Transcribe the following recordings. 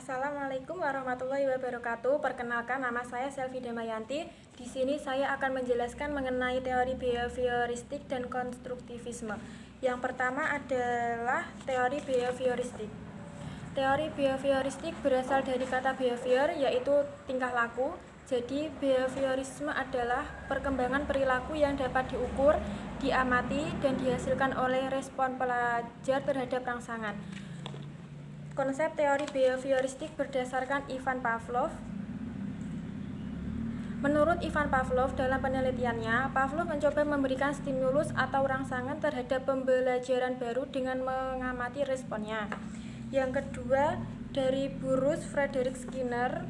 Assalamualaikum warahmatullahi wabarakatuh. Perkenalkan, nama saya Selvi Damayanti. Di sini saya akan menjelaskan mengenai teori behavioristik dan konstruktivisme. Yang pertama adalah teori behavioristik. Teori behavioristik berasal dari kata behavior, yaitu tingkah laku. Jadi, behaviorisme adalah perkembangan perilaku yang dapat diukur, diamati, dan dihasilkan oleh respon pelajar terhadap rangsangan. Konsep teori behavioristik berdasarkan Ivan Pavlov. Menurut Ivan Pavlov, dalam penelitiannya, Pavlov mencoba memberikan stimulus atau rangsangan terhadap pembelajaran baru dengan mengamati responnya. Yang kedua, dari Bruce Frederick Skinner.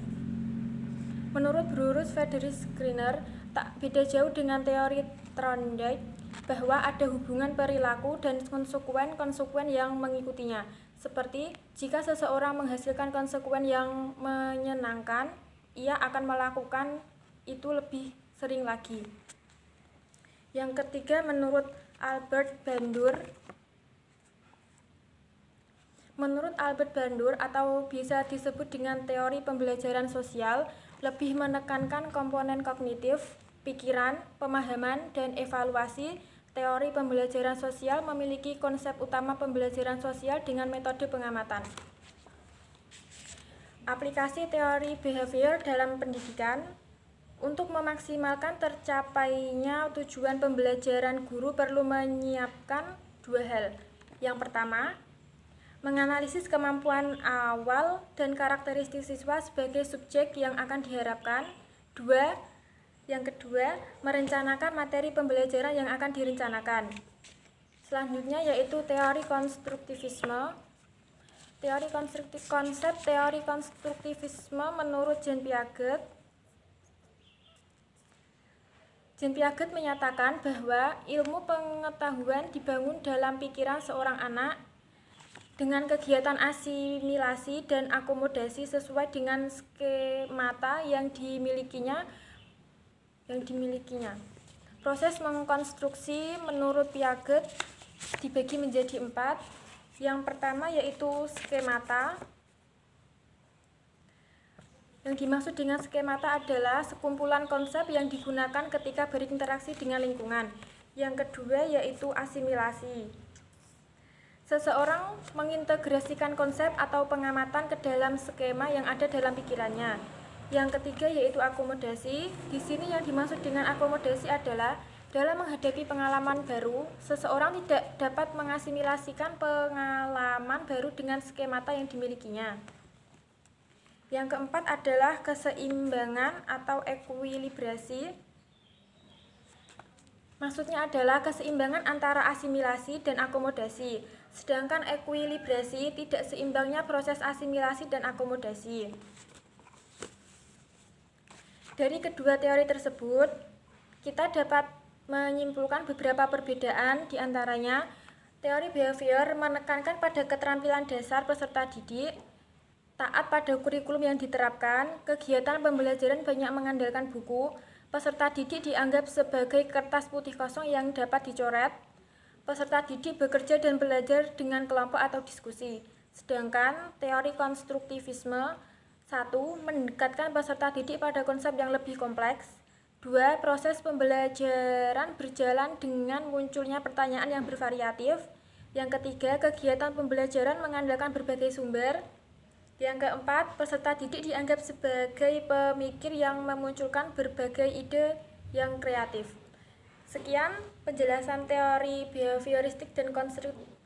Menurut Bruce Frederick Skinner, tak beda jauh dengan teori Thorndike bahwa ada hubungan perilaku dan konsekuen yang mengikutinya. Seperti jika seseorang menghasilkan konsekuen yang menyenangkan, ia akan melakukan itu lebih sering lagi. Yang ketiga, menurut Albert Bandura. Menurut Albert Bandura, atau bisa disebut dengan teori pembelajaran sosial, lebih menekankan komponen kognitif, pikiran, pemahaman, dan evaluasi. Teori pembelajaran sosial memiliki konsep utama pembelajaran sosial dengan metode pengamatan. Aplikasi teori behavior dalam pendidikan. Untuk memaksimalkan tercapainya tujuan pembelajaran, guru perlu menyiapkan dua hal. Yang pertama, menganalisis kemampuan awal dan karakteristik siswa sebagai subjek yang akan diharapkan. Yang kedua, merencanakan materi pembelajaran yang akan direncanakan. Selanjutnya yaitu teori konstruktivisme. Konsep teori konstruktivisme menurut Jean Piaget. Jean Piaget menyatakan bahwa ilmu pengetahuan dibangun dalam pikiran seorang anak dengan kegiatan asimilasi dan akomodasi sesuai dengan skemata yang dimilikinya. Proses mengkonstruksi menurut Piaget dibagi menjadi 4. Yang pertama yaitu skemata. Yang dimaksud dengan skemata adalah sekumpulan konsep yang digunakan ketika berinteraksi dengan lingkungan. Yang kedua yaitu asimilasi. Seseorang mengintegrasikan konsep atau pengamatan ke dalam skema yang ada dalam pikirannya. Yang ketiga yaitu akomodasi. Di sini yang dimaksud dengan akomodasi adalah dalam menghadapi pengalaman baru, seseorang tidak dapat mengasimilasikan pengalaman baru dengan skemata yang dimilikinya. Yang keempat adalah keseimbangan atau ekuilibrasi. Maksudnya adalah keseimbangan antara asimilasi dan akomodasi. Sedangkan ekuilibrasi tidak seimbangnya proses asimilasi dan akomodasi. Dari kedua teori tersebut, kita dapat menyimpulkan beberapa perbedaan, di antaranya teori behavior menekankan pada keterampilan dasar peserta didik, taat pada kurikulum yang diterapkan, kegiatan pembelajaran banyak mengandalkan buku, peserta didik dianggap sebagai kertas putih kosong yang dapat dicoret, peserta didik bekerja dan belajar dengan kelompok atau diskusi. Sedangkan teori konstruktivisme 1. Mendekatkan peserta didik pada konsep yang lebih kompleks. 2. Proses pembelajaran berjalan dengan munculnya pertanyaan yang bervariatif. Yang ketiga, kegiatan pembelajaran mengandalkan berbagai sumber. Yang keempat, peserta didik dianggap sebagai pemikir yang memunculkan berbagai ide yang kreatif. Sekian penjelasan teori behavioristik dan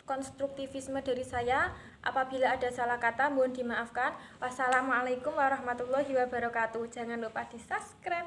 konstruktivisme dari saya. Apabila ada salah kata, mohon dimaafkan. Wassalamualaikum warahmatullahi wabarakatuh. Jangan lupa di subscribe.